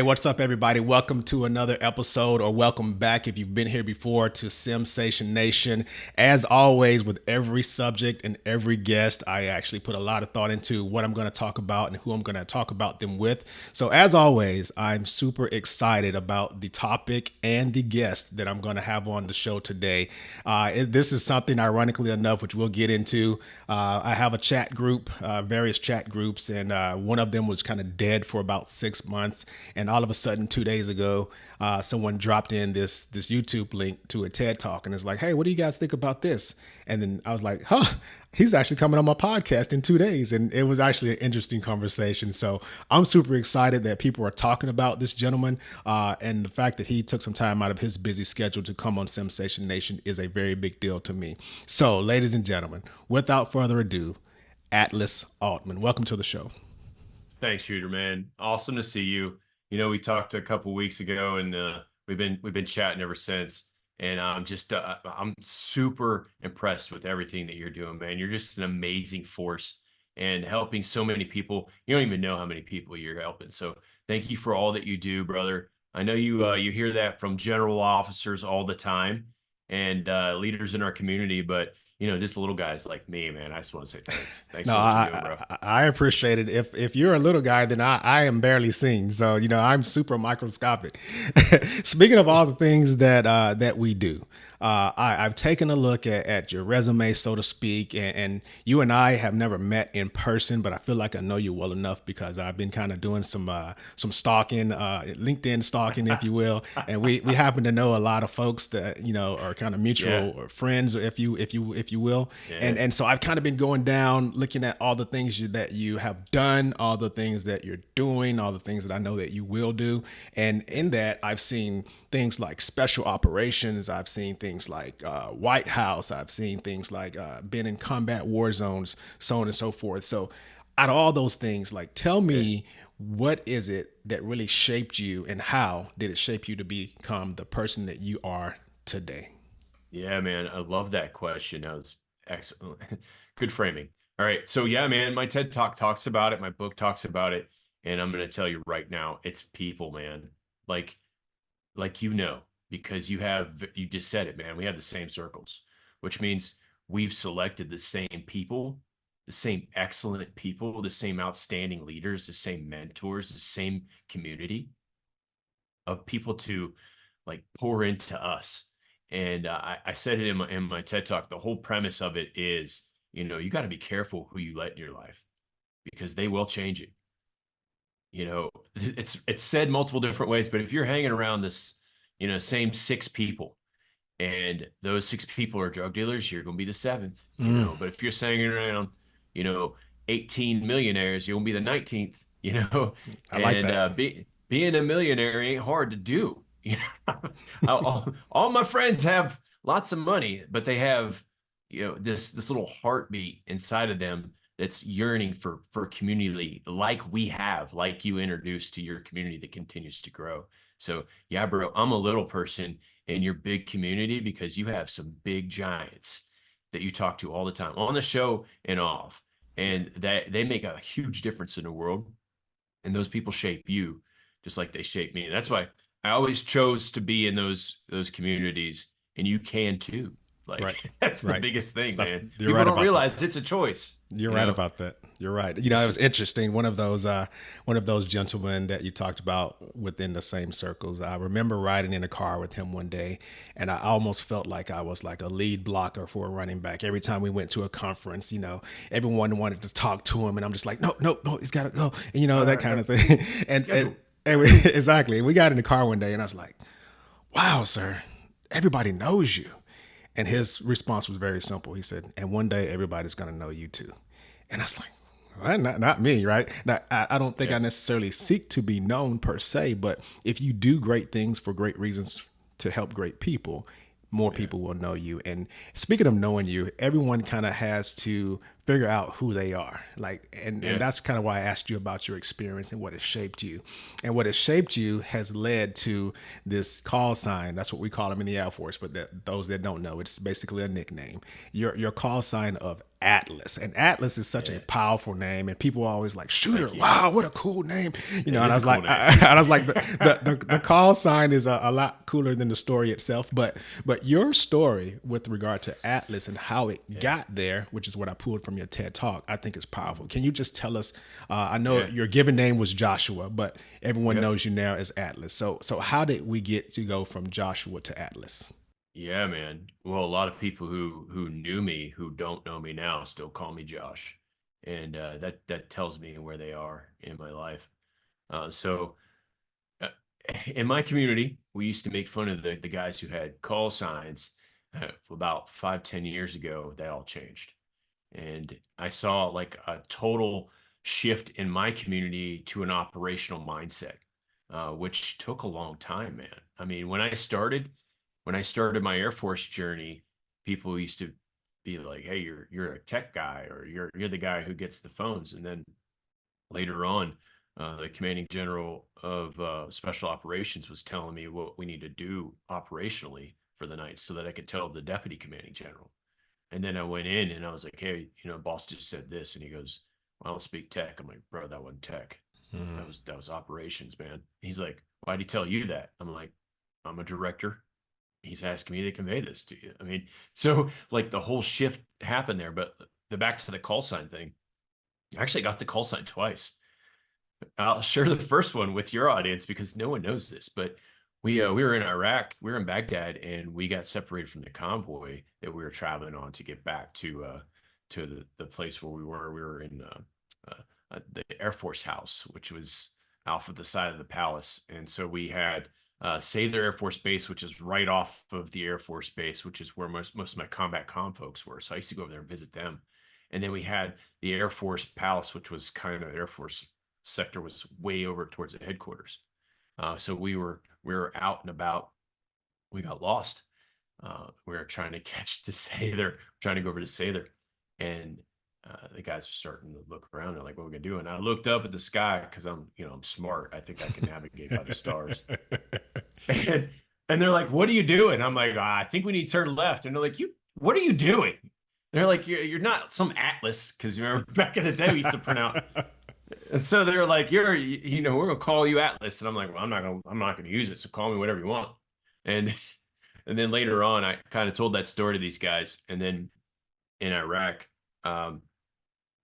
Hey, what's up, everybody? Welcome to another episode, or welcome back if you've been here before to Sensation Nation. As always, with every subject and every guest, I actually put a lot of thought into what I'm going to talk about and who I'm going to talk about them with. So, as always, I'm super excited about the topic and the guest that I'm going to have on the show today. This is something, ironically enough, which we'll get into. I have a chat group, various chat groups, and one of them was kind of dead for about 6 months. And all of a sudden, 2 days ago, someone dropped in this YouTube link to a TED Talk, and it's like, "Hey, what do you guys think about this?" And then I was like, "Huh, he's actually coming on my podcast in 2 days," and it was actually an interesting conversation. So I'm super excited that people are talking about this gentleman, and the fact that he took some time out of his busy schedule to come on Sensation Nation is a very big deal to me. So, ladies and gentlemen, without further ado, Atlus Aultman, welcome to the show. Thanks, Shooter, man. Awesome to see you. We talked a couple weeks ago, and we've been chatting ever since. And I'm super impressed with everything that you're doing, man. You're just an amazing force and helping so many people. You don't even know how many people you're helping. So thank you for all that you do, brother. I know you hear that from general officers all the time and leaders in our community, but just little guys like me, man. I just want to say thanks. Thanks No, for what you're doing, bro. I appreciate it. If you're a little guy, then I am barely seen. So I'm super microscopic. Speaking of all the things that we do, I've taken a look at your resume, so to speak, and you and I have never met in person, but I feel like I know you well enough because I've been kind of doing some stalking, LinkedIn stalking, if you will, and we happen to know a lot of folks that are kind of mutual or friends, if you will, Yeah. and so I've kind of been going down, looking at all the things that you have done, all the things that you're doing, all the things that I know that you will do, and in that I've seen things like special operations. I've seen things like White House. I've seen things like being in combat war zones, so on and so forth. So out of all those things, like, tell me, what is it that really shaped you, and how did it shape you to become the person that you are today? Yeah, man. I love that question. That was excellent. Good framing. All right. So yeah, man, my TED Talk talks about it. My book talks about it. And I'm going to tell you right now, it's people, man. Like, because you just said it, man. We have the same circles, which means we've selected the same people, the same excellent people, the same outstanding leaders, the same mentors, the same community of people to like pour into us. And I said it in my TED Talk. The whole premise of it is, you got to be careful who you let in your life because they will change it. It's said multiple different ways, but if you're hanging around this, same six people, and those six people are drug dealers, you're going to be the seventh. But if you're hanging around, you know, 18 millionaires, you'll be the 19th. I like And that. being a millionaire ain't hard to do. All my friends have lots of money, but they have, this little heartbeat inside of them that's yearning for community like we have, like you introduced to your community that continues to grow. So yeah, bro, I'm a little person in your big community because you have some big giants that you talk to all the time on the show and off, and that they make a huge difference in the world. And those people shape you just like they shape me. And that's why I always chose to be in those communities, and you can too. Right. Like that's the Right. biggest thing, man. You're People right don't about that. realize it's a choice, You're you right know. about that. You're right. It was interesting. One of those gentlemen that you talked about within the same circles. I remember riding in a car with him one day, and I almost felt like I was like a lead blocker for a running back. Every time we went to a conference, everyone wanted to talk to him, and I'm just like, no, no, no, he's got to go, and that kind of thing. and Schedule. exactly. We got in the car one day, and I was like, "Wow, sir, everybody knows you." And his response was very simple. He said, "And one day everybody's going to know you too." And I was like, well, not me, right? Now, I don't think Yeah. I necessarily seek to be known per se, but if you do great things for great reasons to help great people, more Yeah. people will know you. And speaking of knowing you, everyone kind of has to figure out who they are. Like, and Yeah. that's kind of why I asked you about your experience and what has shaped you. And what has shaped you has led to this call sign. That's what we call them in the Air Force, but those that don't know, it's basically a nickname. Your call sign of Atlus. And Atlus is such a Yeah. powerful name, and people are always like, "Shooter, Thank you. wow, what a cool name!" It And I is a was like, cool name. I was like, the call sign is a lot cooler than the story itself. But your story with regard to Atlus and how it Yeah. got there, which is what I pulled from your TED talk, I think is powerful. Can you just tell us? I know Yeah. your given name was Joshua, but everyone Yep. knows you now as Atlus. So how did we get to go from Joshua to Atlus? Yeah, man. Well, a lot of people who knew me who don't know me now still call me Josh, and that tells me where they are in my life. So uh, in my community, we used to make fun of the guys who had call signs. About 5, 10 years ago, that all changed, and I saw like a total shift in my community to an operational mindset, which took a long time, man. I mean, when I started my Air Force journey, people used to be like, "Hey, you're a tech guy, or you're the guy who gets the phones." And then later on, the commanding general of special operations was telling me what we need to do operationally for the night, so that I could tell the deputy commanding general. And then I went in and I was like, "Hey, boss just said this," and he goes, "Well, I don't speak tech." I'm like, "Bro, that wasn't tech. That was operations, man." He's like, "Why'd he tell you that?" I'm like, "I'm a director. He's asking me to convey this to you." I mean, so like the whole shift happened there. But the back to the call sign thing, I actually got the call sign twice. I'll share the first one with your audience because no one knows this, but we were in Iraq, we were in Baghdad, and we got separated from the convoy that we were traveling on to get back to the place where we were. We were in the Air Force House, which was off of the side of the palace, and so we had Sather Air Force Base, which is right off of the Air Force Base, which is where most of my combat comm folks were. So I used to go over there and visit them. And then we had the Air Force Palace, which was kind of Air Force sector, was way over towards the headquarters. So we were out and about. We got lost. We were trying to catch to Sather, trying to go over to Sather, and the guys are starting to look around. They're like, "What are we gonna do?" And I looked up at the sky because I'm smart. I think I can navigate by the stars. And and they're like, "What are you doing?" I'm like, "I think we need to turn left." And they're like, What are you doing?" They're like, "You're not some Atlas," because you remember back in the day we used to print out. And so they're like, we're gonna call you Atlas." And I'm like, "Well, I'm not gonna use it. So call me whatever you want." And and then later on, I kind of told that story to these guys. And then in Iraq, um,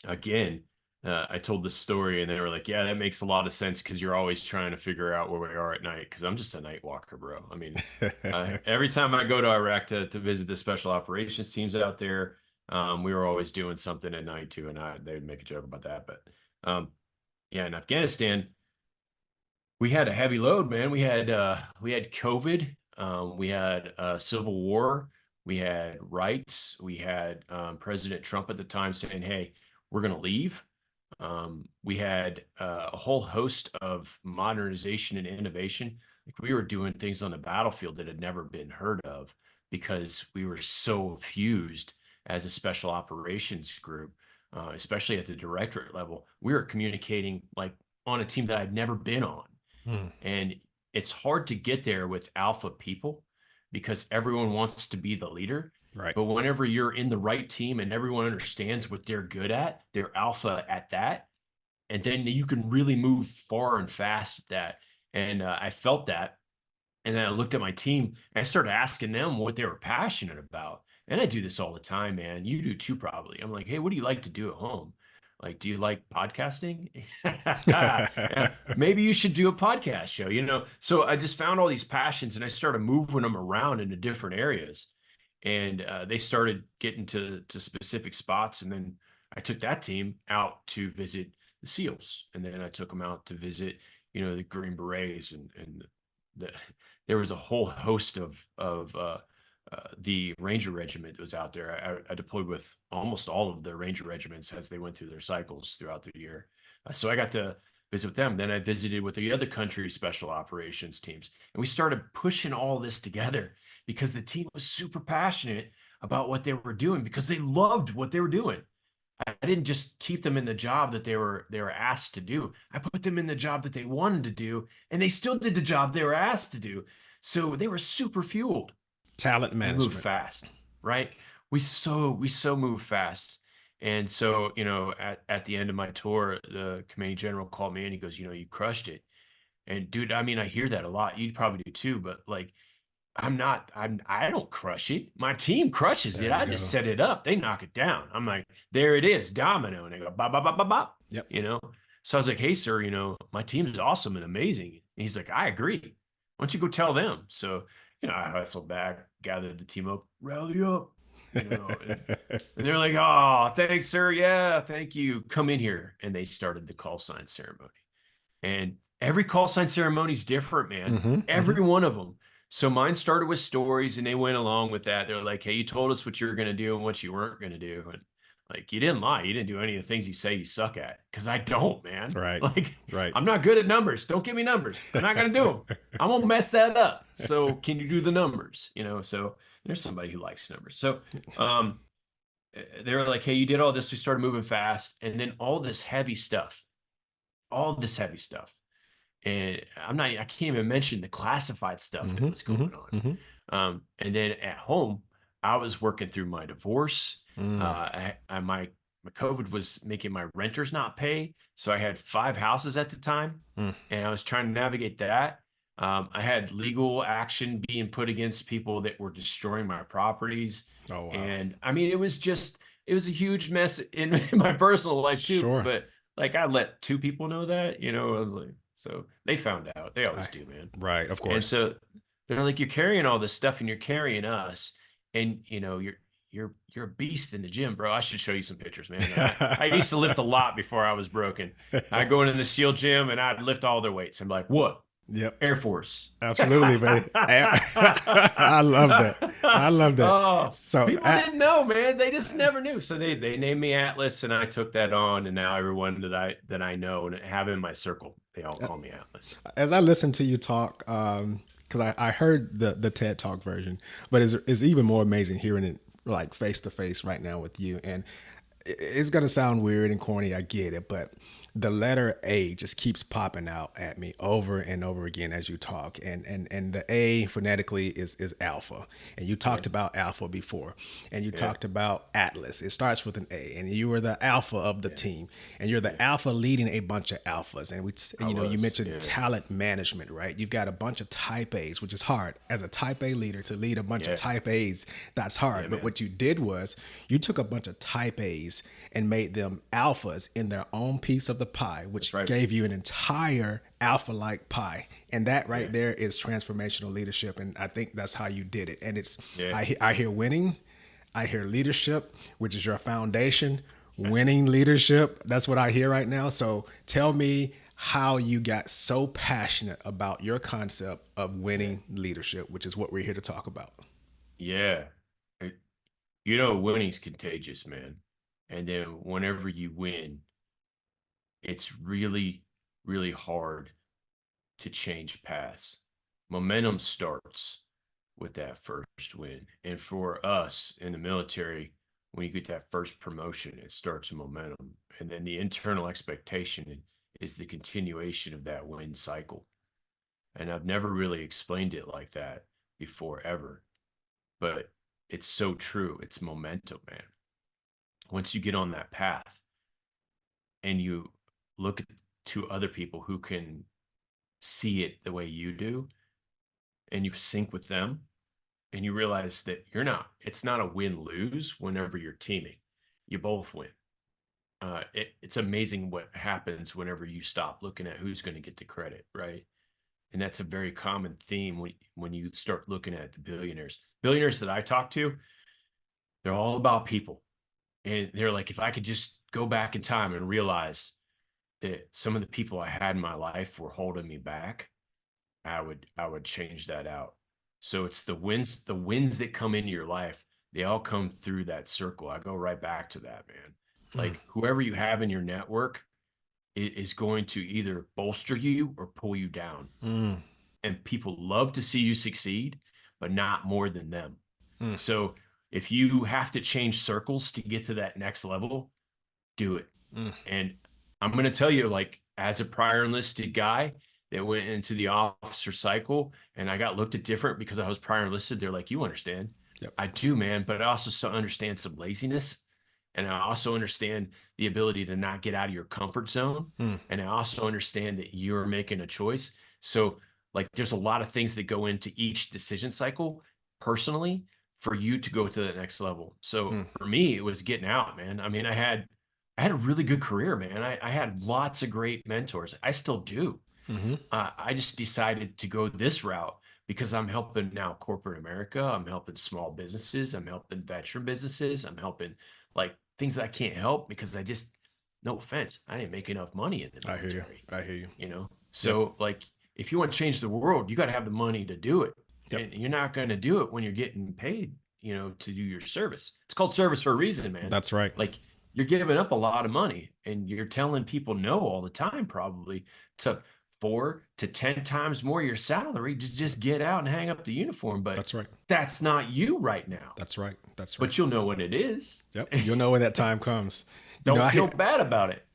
again, I told this story, and they were like, "Yeah, that makes a lot of sense because you're always trying to figure out where we are at night." Because I'm just a night walker, bro. I mean, every time I go to Iraq to visit the special operations teams out there, we were always doing something at night too, and they would make a joke about that. But yeah, in Afghanistan, we had a heavy load, man. We had COVID, we had civil war, we had rights, we had President Trump at the time saying, "Hey, we're going to leave." We had a whole host of modernization and innovation. Like we were doing things on the battlefield that had never been heard of because we were so fused as a special operations group, especially at the directorate level. We were communicating like on a team that I'd never been on. Hmm. And it's hard to get there with alpha people because everyone wants to be the leader. Right. But whenever you're in the right team and everyone understands what they're good at, they're alpha at that. And then you can really move far and fast at that. And I felt that. And then I looked at my team and I started asking them what they were passionate about. And I do this all the time, man. You do too, probably. I'm like, "Hey, what do you like to do at home? Like, do you like podcasting?" Yeah, maybe you should do a podcast show, So I just found all these passions and I started moving them around into different areas. And they started getting to specific spots. And then I took that team out to visit the SEALs. And then I took them out to visit, the Green Berets and the, there was a whole host of the Ranger Regiment that was out there. I deployed with almost all of the Ranger regiments as they went through their cycles throughout the year. So I got to visit with them. Then I visited with the other country special operations teams, and we started pushing all this together because the team was super passionate about what they were doing because they loved what they were doing. I didn't just keep them in the job that they were asked to do. I put them in the job that they wanted to do, and they still did the job they were asked to do. So they were super fueled. Talent We move management. fast, right? We so move fast. And so, at the end of my tour, the commanding general called me and he goes, you crushed it. And dude, I mean, I hear that a lot. You probably do too, but like I don't crush it. My team crushes There it. you I just go. set it up. They knock it down. I'm like, there it is, domino. And they go, bop, bop, bop, bop, bop, Yep. you know? So I was like, hey, sir, my team's awesome and amazing. And he's like, I agree. Why don't you go tell them? So, I hustled back, gathered the team up, rally up, and they're like, oh, thanks, sir. Yeah, thank you. Come in here. And they started the call sign ceremony. And every call sign ceremony is different, man. Mm-hmm, mm-hmm. Every one of them. So mine started with stories and they went along with that. They're like, hey, you told us what you were going to do and what you weren't going to do. And like, you didn't lie. You didn't do any of the things you say you suck at. Cause I don't, man. Right. Like, Right. I'm not good at numbers. Don't give me numbers. I'm not going to do them. I'm going to mess that up. So can you do the numbers? So there's somebody who likes numbers. So, they were like, hey, you did all this. We started moving fast. And then all this heavy stuff. And I can't even mention the classified stuff that Mm-hmm, was going mm-hmm, on. mm-hmm. And then at home, I was working through my divorce. Mm. My COVID was making my renters not pay. So I had 5 houses at the time Mm. and I was trying to navigate that. I had legal action being put against people that were destroying my properties. Oh wow. And I mean, it was a huge mess in my personal life too. Sure. But like I let two people know that, I was like, so they found out. They always I, do, man. right. Of And course. so they're like, you're carrying all this stuff and you're carrying us, and you're a beast in the gym, bro. I should show you some pictures, man. I used to lift a lot before I was broken. I'd go into the SEAL gym and I'd lift all their weights. I'm like, what? Yep. Air Force. Absolutely, buddy. I love that. I love that. Oh, So, people didn't know, man. They just never knew. So they named me Atlus, and I took that on, and now everyone that I know and have in my circle, they all call me Atlus. as I listen to you talk, because I heard the TED Talk version, but it's even more amazing hearing it like face to face right now with you. And it's gonna sound weird and corny, I get it, but the letter A just keeps popping out at me over and over again as you talk. And the A phonetically is alpha. And you talked Yeah, about alpha before. And you yeah, talked about Atlas. It starts with an A. And you were the alpha of the yeah, team. And you're the yeah. alpha leading a bunch of alphas. And I you was, mentioned yeah, talent management, right? You've got a bunch of type A's, which is hard. As a type A leader to lead a bunch of yeah, type A's, that's yeah, hard. But man. what you did was you took a bunch of type A's and made them alphas in their own piece of the pie, That's which right. gave you an entire alpha like pie. And that Yeah, right there is transformational leadership. And I think that's how you did it. And yeah. I hear winning, I hear leadership, which is your foundation, winning leadership. That's what I hear right now. So tell me how you got so passionate about your concept of Yeah. winning leadership, which is what we're here to talk about. Yeah. It- winning's contagious, man. And then whenever you win, it's really, really hard to change paths. Momentum starts with that first win. And for us in the military, when you get that first promotion, it starts a momentum. And then the internal expectation is the continuation of that win cycle. And I've never really explained it like that before ever, but it's so true. It's momentum, man. Once you get on that path and you look to other people who can see it the way you do and you sync with them and you realize that it's not a win lose whenever you're teaming. You both win. It's amazing what happens whenever you stop looking at who's going to get the credit, right? And that's a very common theme when you start looking at the billionaires. Billionaires that I talk to, they're all about people. And they're like, if I could just go back in time and realize that some of the people I had in my life were holding me back, I would change that out. So it's the wins that come into your life, they all come through that circle. I go right back to that, man. Mm, Like whoever you have in your network is going to either bolster you or pull you down. mm, And people love to see you succeed, but not more than them. mm. So if you have to change circles to get to that next level, do it. Mm. And I'm going to tell you, like, as a prior enlisted guy that went into the officer cycle and I got looked at different because I was prior enlisted, they're like, you understand. Yep. I do, man. But I also understand some laziness. And I also understand the ability to not get out of your comfort zone. Mm. And I also understand that you're making a choice. So, like, there's a lot of things that go into each decision cycle personally for you to go to the next level. So Mm. for me, it was getting out, man. I mean, I had a really good career, man. I had lots of great mentors. I still do. Mm-hmm. I just decided to go this route because I'm helping now corporate America. I'm helping small businesses. I'm helping veteran businesses. I'm helping like things that I can't help because I just, no offense, I didn't make enough money in the I hear you. military, I hear you. you know? Yep. So like, if you want to change the world, you got to have the money to do it. Yep. And you're not going to do it when you're getting paid, to do your service. It's called service for a reason, man. That's right. Like you're giving up a lot of money and you're telling people no all the time, probably to 4 to 10 times more your salary to just get out and hang up the uniform. But That's right. that's not you right now. That's right. That's right. But you'll know when it is. Yep. You'll know when that time comes. Don't feel bad about it.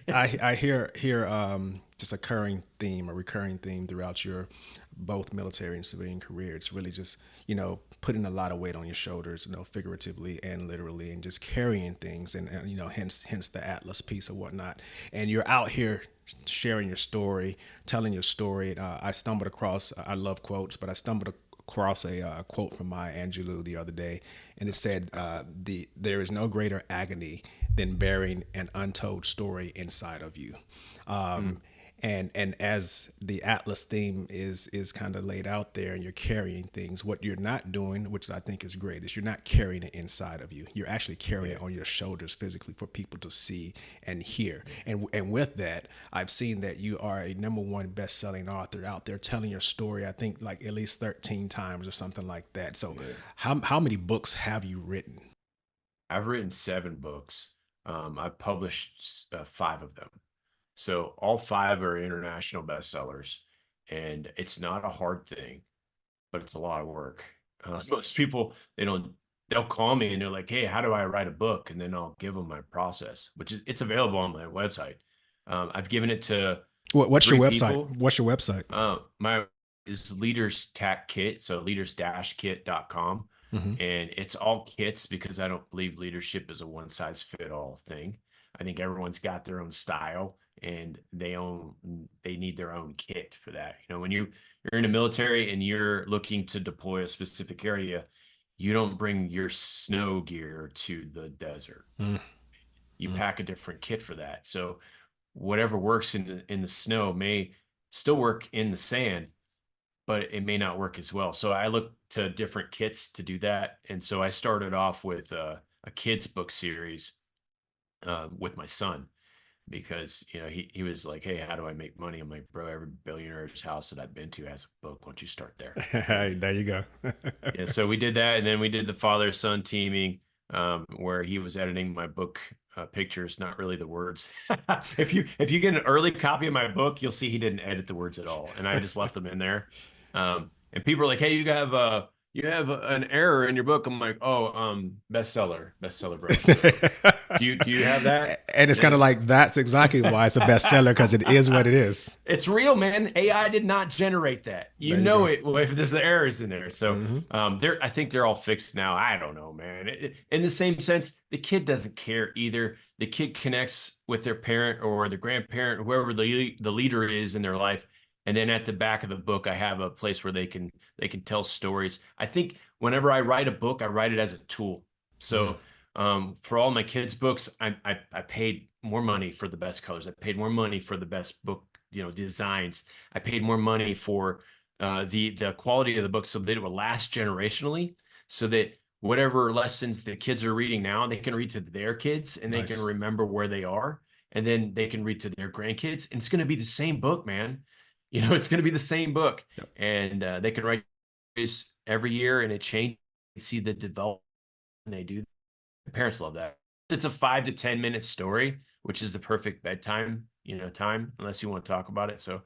I hear just a recurring theme throughout your both military and civilian career. It's really just, putting a lot of weight on your shoulders, figuratively and literally, and just carrying things, and hence the Atlus piece or whatnot. And you're out here sharing your story, telling your story. I stumbled across, I love quotes, but I stumbled across a quote from Maya Angelou the other day, and it said, "There is no greater agony than bearing an untold story inside of you." And as the Atlus theme is kind of laid out there, and you're carrying things, what you're not doing, which I think is great, is you're not carrying it inside of you. You're actually carrying it on your shoulders physically for people to see and hear. And with that, I've seen that you are a #1 best-selling author out there telling your story, I think like at least 13 times or something like that. So how many books have you written? I've written 7 books. I've published 5 of them. So all 5 are international bestsellers, and it's not a hard thing, but it's a lot of work. Most people, they'll call me and they're like, "Hey, how do I write a book?" And then I'll give them my process, it's available on my website. I've given it to What's your 3 website? people. What's your website? My is Leaders Tac Kit, so leaders-kit.com. Mm-hmm. And it's all kits because I don't believe leadership is a one size fit all thing. I think everyone's got their own style and they need their own kit for that. When you're in the military and you're looking to deploy a specific area, you don't bring your snow gear to the desert. You pack a different kit for that. So whatever works in the snow may still work in the sand, but it may not work as well. So I look to different kits to do that. And so I started off with a kids book series with my son because, he was like, "Hey, how do I make money?" I'm like, "Bro, every billionaire's house that I've been to has a book. Why don't you start there?" There you go. Yeah, so we did that. And then we did the father-son teaming where he was editing my book pictures, not really the words. If you get an early copy of my book, you'll see he didn't edit the words at all, and I just left them in there. And people are like, "Hey, you have an error in your book." I'm like, "Oh, bestseller, bro." So, do you have that? And it's kind of like, that's exactly why it's a bestseller, because it is what it is. It's real, man. AI did not generate that. You know it if there's errors in there. So I think they're all fixed now. I don't know, man. In the same sense, the kid doesn't care either. The kid connects with their parent or the grandparent, or whoever the leader is in their life. And then at the back of the book, I have a place where they can tell stories. I think whenever I write a book, I write it as a tool. So for all my kids' books, I paid more money for the best colors. I paid more money for the best book, designs. I paid more money for the quality of the book so that it will last generationally, so that whatever lessons the kids are reading now, they can read to their kids and they can remember where they are, and then they can read to their grandkids. And it's going to be the same book, man. It's going to be the same book. Yep. And they can write this every year, and it changes. See the development they do. Parents love that. It's a 5 to 10 minute story, which is the perfect bedtime, time, unless you want to talk about it. So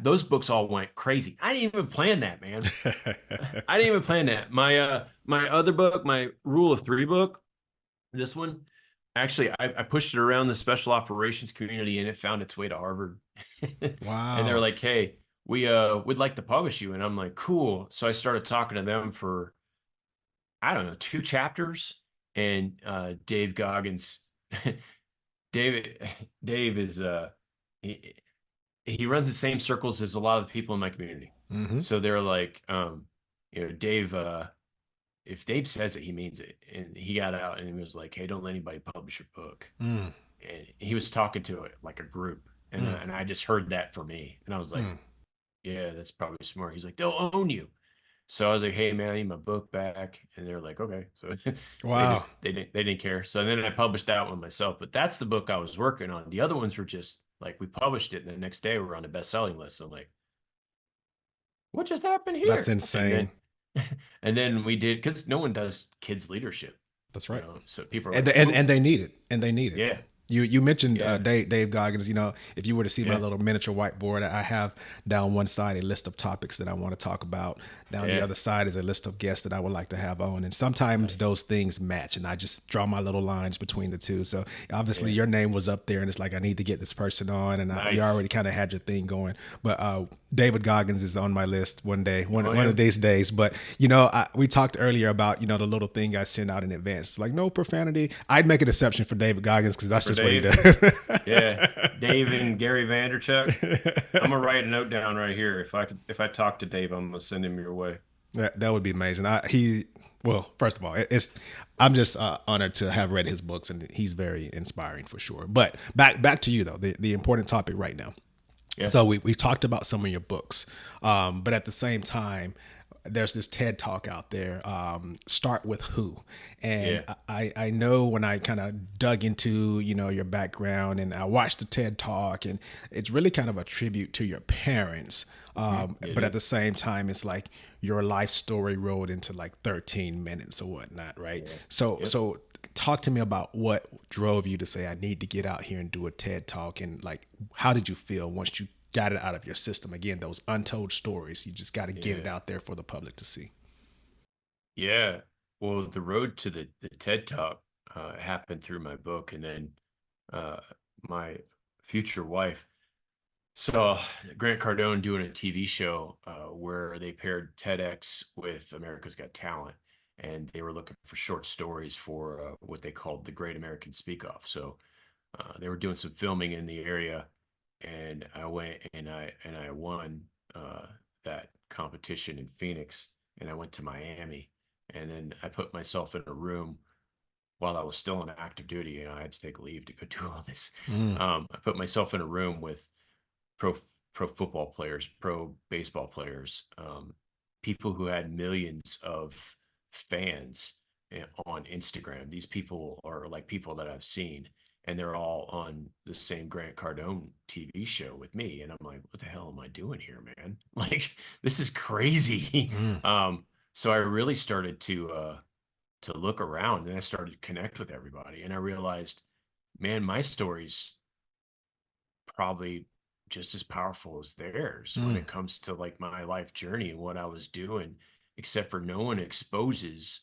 those books all went crazy. I didn't even plan that, man. I didn't even plan that. My other book, my Rule of 3 book, this one, actually, I pushed it around the special operations community and it found its way to Harvard. And they're Wow. like, hey, we would like to publish you. And I'm like, cool. So I started talking to them for, I don't know, 2 chapters. And Dave Goggins, Dave, Dave is he, he runs the same circles as a lot of the people in my community. Mm-hmm. So they're like, Dave, if Dave says it, he means it. And he got out and he was like, hey, don't let anybody publish your book. Mm, And he was talking to it like a group. mm, And I just heard that for me. And I was like, mm. yeah, that's probably smart. He's like, they'll own you. So I was like, hey man, I need my book back. And they're like, okay. So Wow. they didn't care. So then I published that one myself. But that's the book I was working on. The other ones were just like we published it and the next day we were on the best-selling list. I'm like, what just happened That's here? insane. And then we did because no one does kids leadership, That's right. So people are And like, and cool. they need it. And they need it. Yeah, You mentioned yeah, Dave Goggins. If you were to see my yeah, little miniature whiteboard, I have down one side a list of topics that I want to talk about. Down the yeah. other side is a list of guests that I would like to have on. And sometimes Nice. those things match, and I just draw my little lines between the two. So obviously, Yeah, your name was up there, and it's like I need to get this person on, and you nice. already kind of had your thing going. But David Goggins is on my list one day, Oh one yeah, of these days. But we talked earlier about the little thing I send out in advance, like no profanity. I'd make an exception for David Goggins because that's for just what he Dave. does. Yeah, Dave and Gary Vanderchuck. I'm gonna write a note down right here. If I talk to Dave, I'm gonna send him your way. That would be amazing. Well, first of all, I'm just honored to have read his books, and he's very inspiring for sure. But back to you though, the important topic right now. Yeah, So we've talked about some of your books, but at the same time, there's this TED talk out there. Start with who, and yeah, I know when I kind of dug into your background and I watched the TED talk, and it's really kind of a tribute to your parents. it But at the is. same time, it's like your life story rolled into like 13 minutes or whatnot, right? Yeah, yep. So talk to me about what drove you to say I need to get out here and do a TED talk, and like how did you feel once you got it out of your system? Again, those untold stories, you just got to get it Yeah, out there for the public to see. yeah. Well, the road to the TED Talk happened through my book, and then uh, my future wife saw Grant Cardone doing a TV show where they paired TEDx with America's Got Talent, and they were looking for short stories for what they called the Great American Speak Off. So they were doing some filming in the area, and I went and I won that competition in Phoenix, and I went to Miami, and then I put myself in a room while I was still on active duty. I had to take leave to go do all this. Mm, I put myself in a room with pro pro football players, pro baseball players, people who had millions of fans on Instagram. These people are like people that I've seen, and they're all on the same Grant Cardone TV show with me. And I'm like, what the hell am I doing here, man? Like, this is crazy. mm, So I really started to look around and I started to connect with everybody. And I realized, man, my story's probably just as powerful as theirs when mm, it comes to like my life journey and what I was doing, except for no one exposes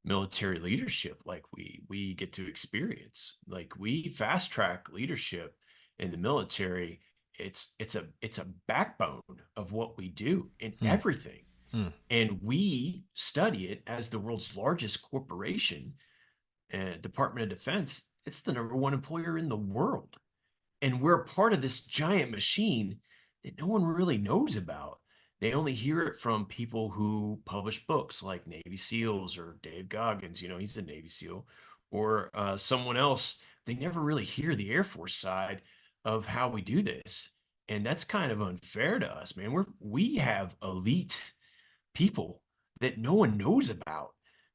military leadership like we get to experience. Like we fast track leadership in the military. It's a backbone of what we do in mm, everything. mm, And we study it as the world's largest corporation, Department of Defense. It's the number one employer in the world, and we're part of this giant machine that no one really knows about. They only hear it from people who publish books like Navy SEALs or Dave Goggins, he's a Navy SEAL, or someone else. They never really hear the Air Force side of how we do this. And that's kind of unfair to us, man. We have elite people that no one knows about.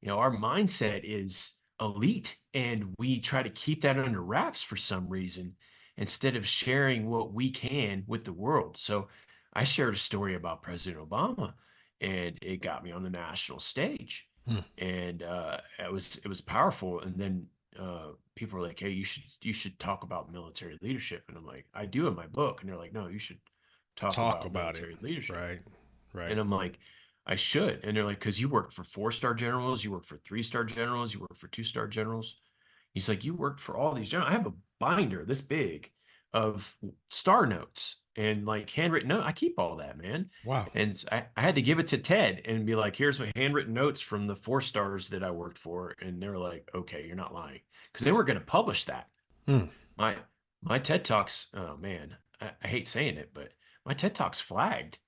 Our mindset is elite, and we try to keep that under wraps for some reason instead of sharing what we can with the world. So I shared a story about President Obama, and it got me on the national stage, mm. and it was powerful. And then people were like, "Hey, you should talk about military leadership," and I'm like, "I do in my book," and they're like, "No, you should talk Talk about about it. military leadership." Right. Right. And I'm like, I should. And they're like, because you worked for 4-star generals, you work for 3-star generals, you work for 2-star generals. He's like, you worked for all these jobs. I have a binder this big of star notes and like handwritten notes. I keep all that, man. Wow. And I had to give it to Ted and be like, here's what handwritten notes from the 4 stars that I worked for. And they were like, okay, you're not lying. Because they were going to publish that. Hmm. My my TED Talks, oh man, I hate saying it, but my TED Talks flagged.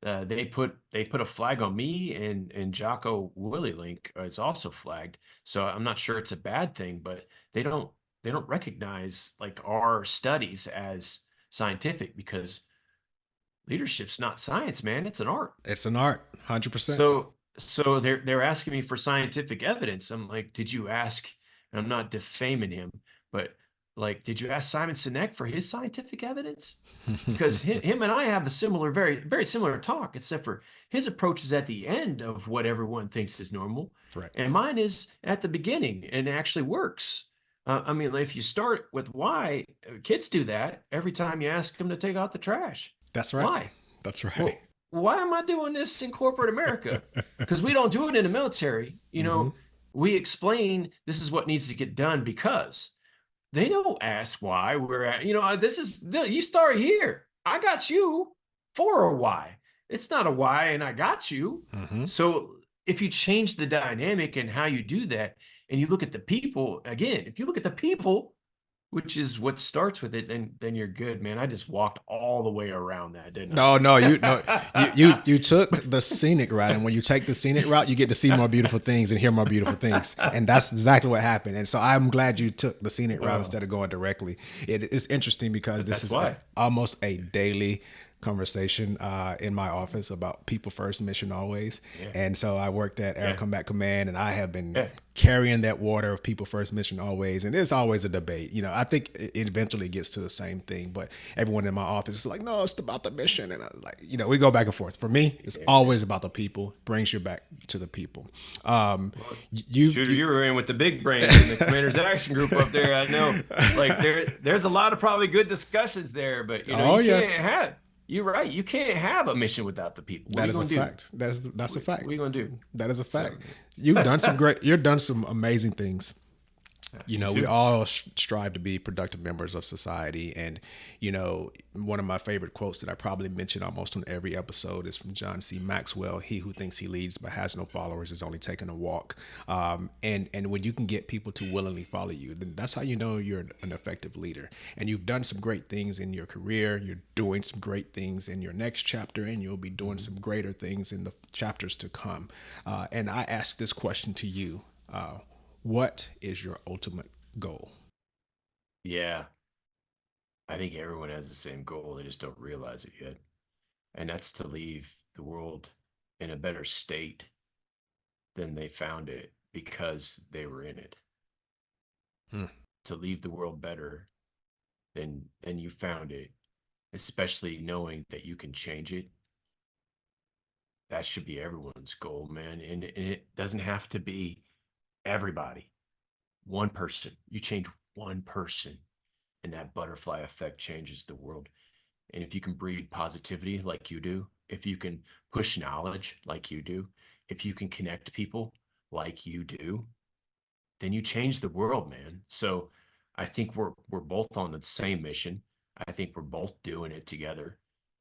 They put a flag on me, and Jocko Willilink is also flagged. So I'm not sure it's a bad thing, but they don't recognize like our studies as scientific because leadership's not science, man. It's an art. It's an art, 100%. So they're asking me for scientific evidence. I'm like, did you ask? And I'm not defaming him, but like, did you ask Simon Sinek for his scientific evidence? Because him and I have a similar, very, very similar talk, except for his approach is at the end of what everyone thinks is normal, Right. and mine is at the beginning and actually works. I mean, if you start with why, kids do that every time you ask them to take out the trash. That's right. Why? That's right. Well, why am I doing this in corporate America? Because we don't do it in the military. Hmm. We explain this is what needs to get done because they don't ask why we're at, this is, you start here. I got you for a why. It's not a why and I got you. Hmm. So if you change the dynamic and how you do that, and you look at the people, again, if you look at the people, which is what starts with it, then you're good, man. I just walked all the way around that, didn't No, no, I? you took the scenic route, and when you take the scenic route, you get to see more beautiful things and hear more beautiful things, and that's exactly what happened. And so I'm glad you took the scenic route Oh, instead of going directly. It's interesting because but this that's is why. almost a daily conversation in my office about people first, mission always. Yeah, And so I worked at Air yeah, Combat Command, and I have been yeah. carrying that water of people first, mission always. And it's always a debate. I think it eventually gets to the same thing, but everyone in my office is like, no, it's about the mission. And I was like, we go back and forth. For me, it's always about the people, brings you back to the people. Well, You, Shooter, you you were in with the big brains in the Commander's Action Group up there. I know, like there's a lot of probably good discussions there, but oh you can't yes, have. You're right. You can't have a mission without the people. What are that you is a gonna do? fact. That's a fact. What are you gonna do? That is a So, fact. You've done some amazing things. you We too. all strive to be productive members of society. And, one of my favorite quotes that I probably mention almost on every episode is from John C. Maxwell. He who thinks he leads but has no followers is only taking a walk. And when you can get people to willingly follow you, then that's how you know you're an effective leader. And you've done some great things in your career. You're doing some great things in your next chapter, and you'll be doing Mhm. some greater things in the chapters to come. And I ask this question to you. What is your ultimate goal? Yeah, I think everyone has the same goal. They just don't realize it yet, and that's to leave the world in a better state than they found it because they were in it. Hmm. To leave the world better than you found it, especially knowing that you can change it. That should be everyone's goal, man. And it doesn't have to be everybody. One person. You change one person, and that butterfly effect changes the world. And if you can breed positivity like you do, if you can push knowledge like you do, if you can connect people like you do, then you change the world, man. So I think we're both on the same mission. I think we're both doing it together.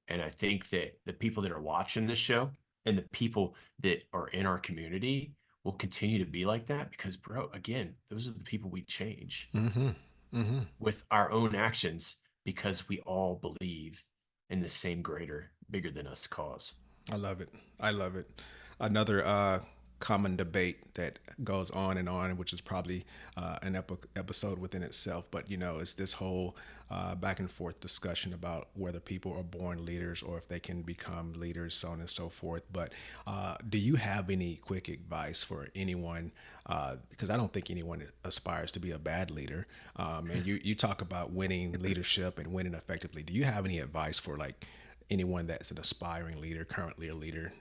And I think that the people that are watching this show and the people that are in our community will continue to be like that because, bro, again, those are the people we change Mm-hmm. Mm-hmm. with our own actions because we all believe in the same greater, bigger than us cause. I love it. I love it. Another common debate that goes on, which is probably an episode within itself. But it's this whole back and forth discussion about whether people are born leaders or if they can become leaders, so on and so forth. But do you have any quick advice for anyone? Because I don't think anyone aspires to be a bad leader. And you talk about winning leadership and winning effectively. Do you have any advice for like anyone that's an aspiring leader, currently a leader,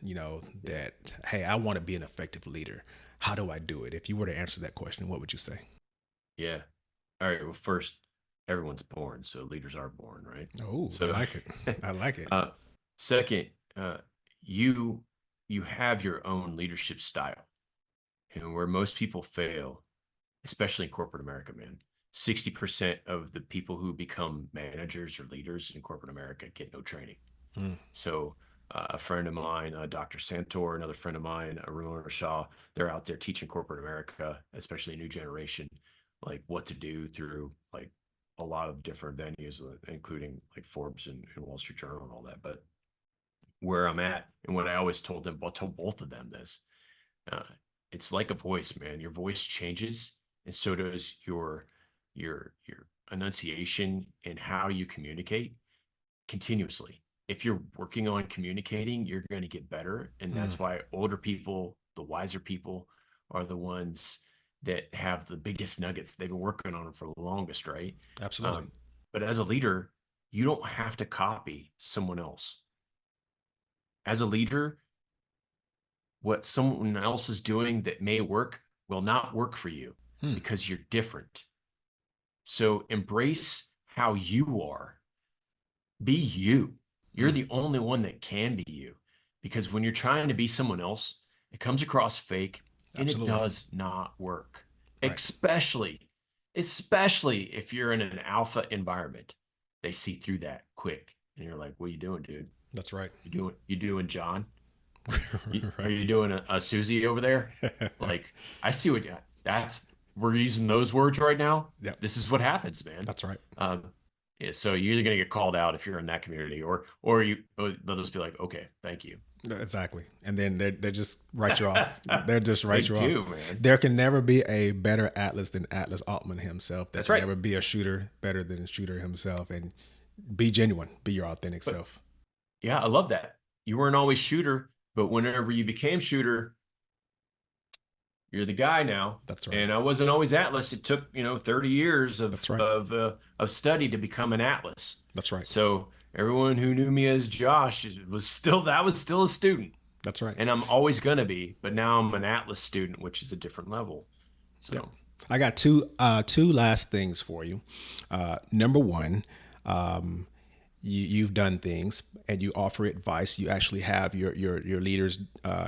that, hey, I want to be an effective leader. How do I do it? If you were to answer that question, what would you say? Yeah. All right. Well, first, everyone's born, so leaders are born, right? Oh, I So, like it. I like it. uh, second, you you have your own leadership style, and where most people fail especially in corporate America, man. 60% of the people who become managers or leaders in corporate America get no training. Mm, So a friend of mine, Dr. Santor, another friend of mine, Arun Shaw, they're out there teaching corporate America, especially a new generation, like what to do through like a lot of different venues, including like Forbes and Wall Street Journal and all that. But where I'm at, and what I always told them, I'll tell both of them this, uh, it's like a voice, man. Your voice changes, and so does your enunciation and how you communicate continuously. If you're working on communicating, you're going to get better. And mm, that's why older people, the wiser people, are the ones that have the biggest nuggets. They've been working on them for the longest, right? absolutely. Um, but as a leader, you don't have to copy someone else. As a leader, what someone else is doing that may work will not work for you Mm, because you're different. So embrace how you are. Be you. You're mm, the only one that can be you. Because when you're trying to be someone else, it comes across fake and it absolutely. does not work. Right. Especially if you're in an alpha environment. They see through that quick. And you're like, what are you doing, dude? That's right. You doing John? Are Right. you doing a Susie over there? Like, I see what that's we're using those words right now. Yep. This is what happens, man. That's right. Um, yeah, so you're either gonna get called out if you're in that community, or they'll just be like, okay, thank you. Exactly. And then they just write you off. They're just They write you off. do, man. There can never be a better Atlas than Atlas Altman himself. There That's can right. never be a shooter better than the shooter himself. And be genuine. Be your authentic But self. yeah, I love that. You weren't always shooter, but whenever you became shooter, you're the guy now. That's right. And I wasn't always Atlas. It took, 30 years That's of right. of study to become an Atlas. That's right. So everyone who knew me as Josh was still a student. That's right. And I'm always gonna be, but now I'm an Atlas student, which is a different level. Yep. So I got two last things for you. Number one, um, you've done things and you offer advice. You actually have your leaders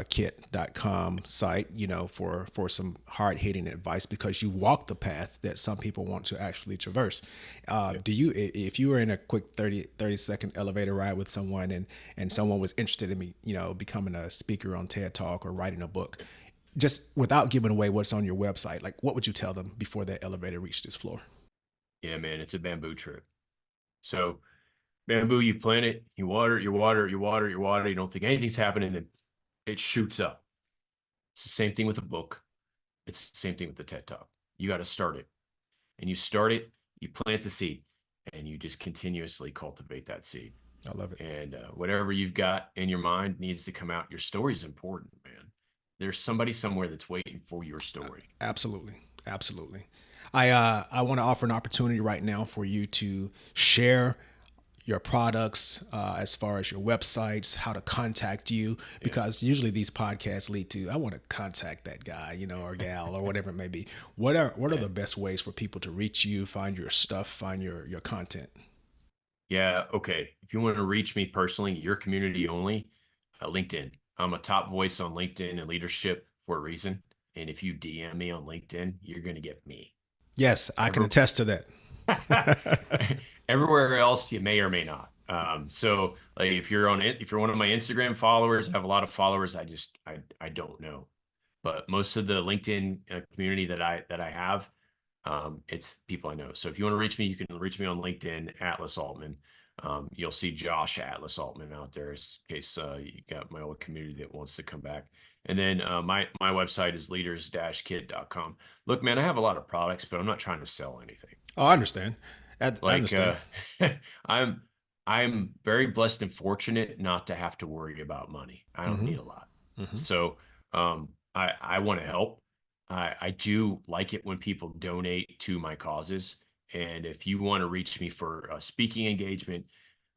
kit.com site, for some hard hitting advice because you walk the path that some people want to actually traverse. Do you, if you were in a quick 30 second elevator ride with someone and someone was interested in me, becoming a speaker on TED Talk or writing a book, just without giving away what's on your website, like what would you tell them before that elevator reached its floor? yeah, man, it's a bamboo trip. So bamboo, you plant it, you water, you water, you water, you water, you don't think anything's happening, and it shoots up. It's the same thing with a book. It's the same thing with the TED Talk. You got to start it. And you start it, you plant the seed, and you just continuously cultivate that seed. I love it. And whatever you've got in your mind needs to come out. Your story is important, man. There's somebody somewhere that's waiting for your story. Absolutely. Absolutely. I want to offer an opportunity right now for you to share your products as far as your websites, how to contact you, Yeah. because usually these podcasts lead to I want to contact that guy, or gal or whatever it may be. What are Yeah. the best ways for people to reach you, find your stuff, find your content? Yeah. Okay. If you want to reach me personally, your community only, LinkedIn. I'm a top voice on LinkedIn and leadership for a reason. And if you DM me on LinkedIn, you're going to get me. Yes, I can Every, attest to that. everywhere else, you may or may not. So like if you're on it, if you're one of my Instagram followers, I have a lot of followers. I don't know, but most of the LinkedIn community that I have, it's people I know. So if you want to reach me, you can reach me on LinkedIn, Atlas Aultman. You'll see Josh Atlas Aultman out there in case you got my old community that wants to come back. And then my website is leaders-kit.com. Look, man, I have a lot of products, but I'm not trying to sell anything. Oh, I understand. I Like understand. I'm I'm very blessed and fortunate not to have to worry about money. I don't Hmm. need a lot. Hmm. So I want to help. I do like it when people donate to my causes. And if you want to reach me for a speaking engagement,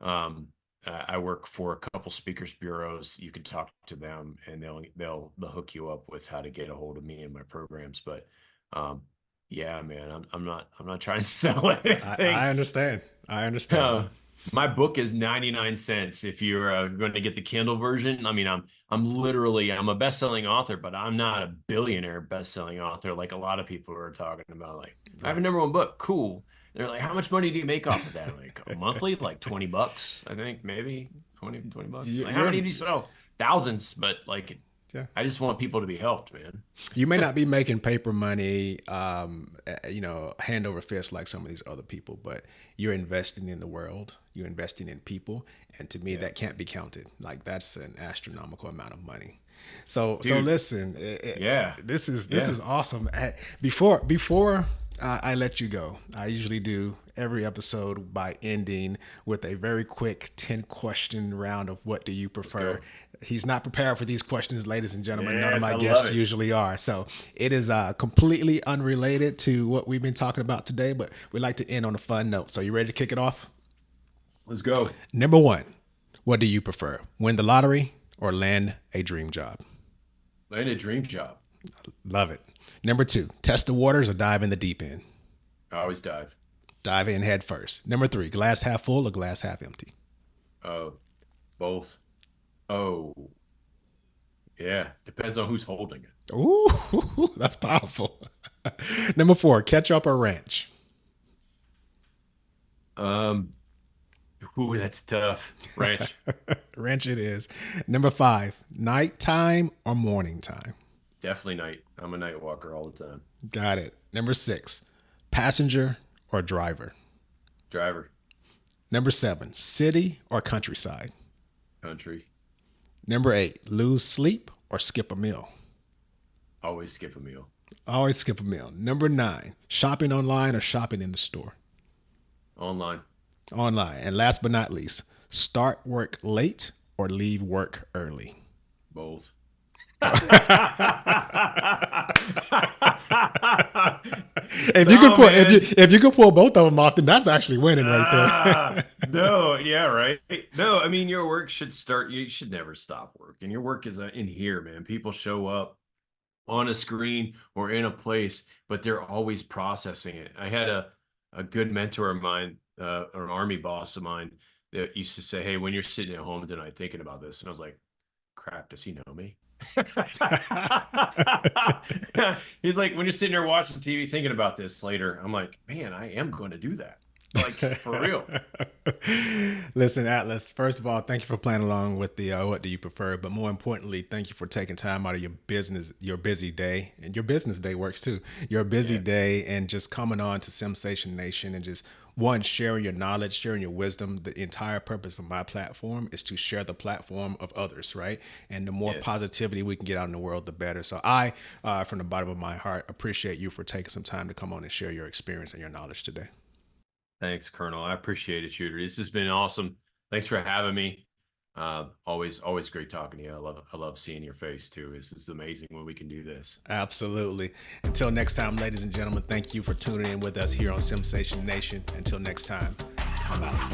um, I work for a couple speakers bureaus. You can talk to them, and they'll hook you up with how to get a hold of me and my programs. But um, yeah, man, I'm not trying to sell I anything. understand. I understand. Uh, My book is 99 cents if you're going to get the Kindle version. I mean, I'm a best-selling author, but I'm not a billionaire best-selling author like a lot of people are talking about. Like, I have a Right. number one book. Cool. They're like, how much money do you make off of that? I'm like, monthly, like $20, I think, maybe 20 bucks. You- Like, how You're, many do you sell? Thousands, but like, yeah. I just want people to be helped, man. You may not be making paper money, hand over fist like some of these other people, but you're investing in the world. You're investing in people, and to me, Yeah. that can't be counted. Like that's an astronomical amount of money. So Dude. listen, Yeah. this Yeah. is awesome. Before I let you go, I usually do every episode by ending with a very quick 10-question round of what do you prefer. go. He's not prepared for these questions, ladies and gentlemen. None of Yes, my I love guests it. usually are. So it is completely unrelated to what we've been talking about today, but we like to end on a fun note. So you ready to kick it off? Let's go. Number one, what do you prefer? Win the lottery or land a dream job? Land a dream job. Love it. Number two, test the waters or dive in the deep end? I always dive. Dive in head first. Number three, glass half full or glass half empty? Oh, both. Oh, yeah. Depends on who's holding it. Ooh, that's powerful. Number four, ketchup or ranch? Um, ooh, that's tough. Ranch. Ranch it is. Number five, nighttime or morning time? Definitely night. I'm a night walker all the time. Got it. Number six, passenger or driver? Driver. Number seven, city or countryside? Country. Number eight, lose sleep or skip a meal? Always skip a meal. Always skip a meal. Number nine, shopping online or shopping in the store? Online. Online. And last but not least, start work late or leave work early? Both. If you could No, pull man. if you could pull both of them off, then that's actually winning right there. No, yeah, right. No, I mean, your work should start. You should never stop work, and your work is in here, man. People show up on a screen or in a place, but they're always processing it. I had a good mentor of mine, an army boss of mine, that used to say, "Hey, when you're sitting at home tonight thinking about this," and I was like, "Crap, does he know me?" He's like, when you're sitting there watching TV thinking about this later, I'm like, man, I am going to do that. Like, for real. Listen, Atlas, first of all, thank you for playing along with the what do you prefer, but more importantly, thank you for taking time out of your busy day, and your business day works too. Your busy Yeah. day, and just coming on to Sensation Nation and just one, sharing your knowledge, sharing your wisdom. The entire purpose of my platform is to share the platform of others, right? And the more Yeah. positivity we can get out in the world, the better. So from the bottom of my heart, appreciate you for taking some time to come on and share your experience and your knowledge today. Thanks, Colonel. I appreciate it, Shooter. This has been awesome. Thanks for having me. Always great talking to you. I love seeing your face too. This is amazing when we can do this. Absolutely. Until next time, ladies and gentlemen, thank you for tuning in with us here on Sensation Nation. Until next time, I'm out.